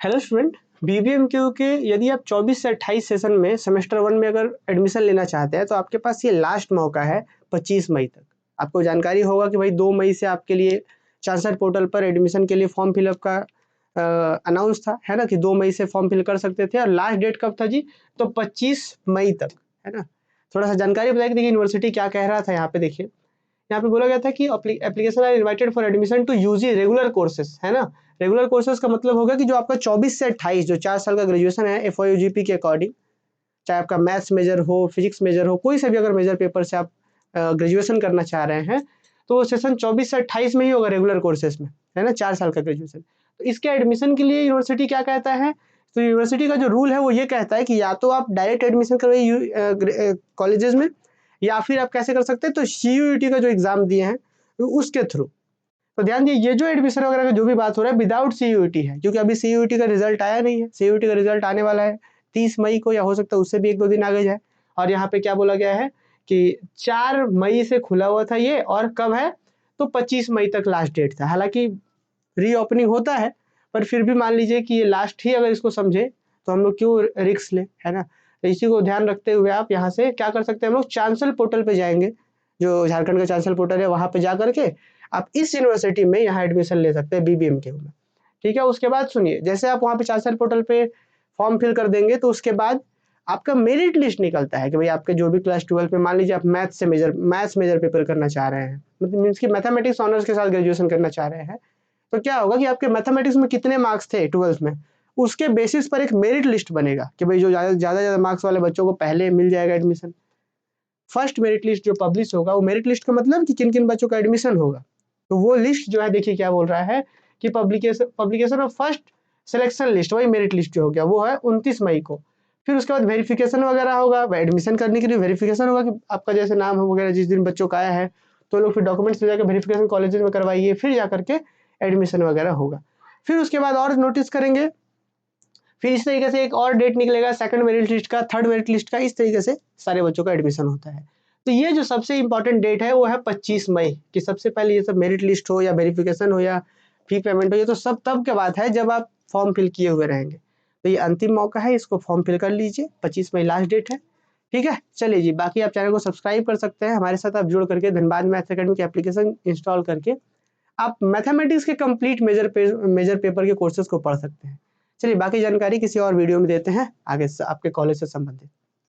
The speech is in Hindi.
हेलो स्टूडेंट, बीबीएमक्यू के यदि आप 24 से 28 सेशन में सेमेस्टर 1 में अगर एडमिशन लेना चाहते हैं तो आपके पास ये लास्ट मौका है 25 मई तक। आपको जानकारी होगा कि भाई 2 मई से आपके लिए चांसलर पोर्टल पर एडमिशन के लिए फॉर्म फिलअप का अनाउंस था, है ना, कि 2 मई से फॉर्म फिल कर सकते थे और लास्ट डेट कब था जी? तो 25 मई तक, है ना। थोड़ा सा जानकारी बताइए कि देखिए यूनिवर्सिटी क्या कह रहा था। यहाँ पे देखिए, यहाँ पे बोला गया था कि application are invited for admission to UG regular courses, है ना। रेगुलर कोर्सेज का मतलब होगा कि जो आपका 24 से 28 जो 4 साल का ग्रेजुएशन है एफओयूजीपी के अकॉर्डिंग, चाहे आपका मैथ्स मेजर हो, फिजिक्स मेजर हो, कोई सा भी अगर मेजर पेपर से आप ग्रेजुएशन करना चाह रहे हैं तो वो सेशन 24 से 28 में ही होगा रेगुलर कोर्सेज में, है ना, 4 साल का ग्रेजुएशन। तो इसके एडमिशन के लिए यूनिवर्सिटी क्या कहता है? तो यूनिवर्सिटी का जो रूल है वो ये कहता है कि या तो आप डायरेक्ट एडमिशन करवाइए कॉलेजेस में, या फिर आप कैसे कर सकते हैं, तो सीयूईटी का जो एग्जाम दिए हैं उसके थ्रू। तो ध्यान दिए, ये जो एडमिशन वगैरह का जो भी बात हो रहा है विदाउट सीयूईटी है, क्योंकि अभी सीयूईटी का रिजल्ट आया नहीं है। सीयूईटी का रिजल्ट आने वाला है 30 मई को, या हो सकता है उससे भी 1-2 दिन आगे जाए। और यहाँ पे क्या बोला गया है कि 4 मई से खुला हुआ था ये, और कब है तो 25 मई तक लास्ट डेट था। हालांकि रीओपनिंग होता है, पर फिर भी मान लीजिए कि ये लास्ट ही अगर इसको समझे तो हम लोग क्यों रिस्क ले, है ना। तो इसी को ध्यान रखते हुए आप यहाँ से क्या कर सकते हैं, हम लोग चांसलर पोर्टल पे जाएंगे, जो झारखंड का चांसलर पोर्टल है वहाँ पे जा करके आप इस यूनिवर्सिटी में यहाँ एडमिशन ले सकते हैं बीबीएमक्यू में। ठीक है, उसके बाद सुनिए, जैसे आप वहाँ पे चांसलर पोर्टल पे फॉर्म फिल कर देंगे तो उसके बाद आपका मेरिट लिस्ट निकलता है कि भाई आपके जो भी क्लास 12 में, मान लीजिए आप मैथ्स मेजर पेपर करना चाह रहे हैं, मतलब मीन्स की मैथमेटिक्स ऑनर्स के साथ ग्रेजुएशन करना चाह रहे हैं, तो क्या होगा कि आपके मैथमेटिक्स में कितने मार्क्स थे 12th में, उसके बेसिस पर एक मेरिट लिस्ट बनेगा कि भाई जो ज़्यादा मार्क्स वाले बच्चों को पहले मिल जाएगा एडमिशन। फर्स्ट मेरिट लिस्ट जो पब्लिश होगा, वो मेरिट लिस्ट का मतलब कि किन किन बच्चों का एडमिशन होगा, तो वो लिस्ट जो है देखिए क्या बोल रहा है कि publication of first selection list, वही मेरिट लिस्ट जो हो गया वो है 29 मई को। फिर उसके बाद वेरिफिकेशन वगैरह होगा, एडमिशन करने के लिए वेरिफिकेशन होगा कि आपका जैसे नाम वगैरह जिस दिन बच्चों का आया है, तो लोग फिर डॉक्यूमेंट्स ले जाकर वेरिफिकेशन कॉलेज में करवाइए, फिर जा करके एडमिशन वगैरह होगा। फिर उसके बाद और नोटिस करेंगे, फिर इस तरीके से एक और डेट निकलेगा सेकंड मेरिट लिस्ट का, थर्ड मेरिट लिस्ट का, इस तरीके से सारे बच्चों का एडमिशन होता है। तो ये जो सबसे इंपॉर्टेंट डेट है वो है 25 मई, कि सबसे पहले ये सब मेरिट लिस्ट हो या वेरिफिकेशन हो या फी पेमेंट हो, ये तो सब तब के बात है जब आप फॉर्म फिल किए हुए रहेंगे। तो ये अंतिम मौका है, इसको फॉर्म फिल कर लीजिए, 25 मई लास्ट डेट है। ठीक है, चलिए जी, बाकी आप चैनल को सब्सक्राइब कर सकते हैं, हमारे साथ आप जुड़ करके धनबाद मैथ्स अकेडमी की एप्लीकेशन इंस्टॉल करके आप मैथमेटिक्स के कंप्लीट मेजर पेपर के कोर्सेज को पढ़ सकते हैं। चलिए, बाकी जानकारी किसी और वीडियो में देते हैं आगे से आपके कॉलेज से संबंधित।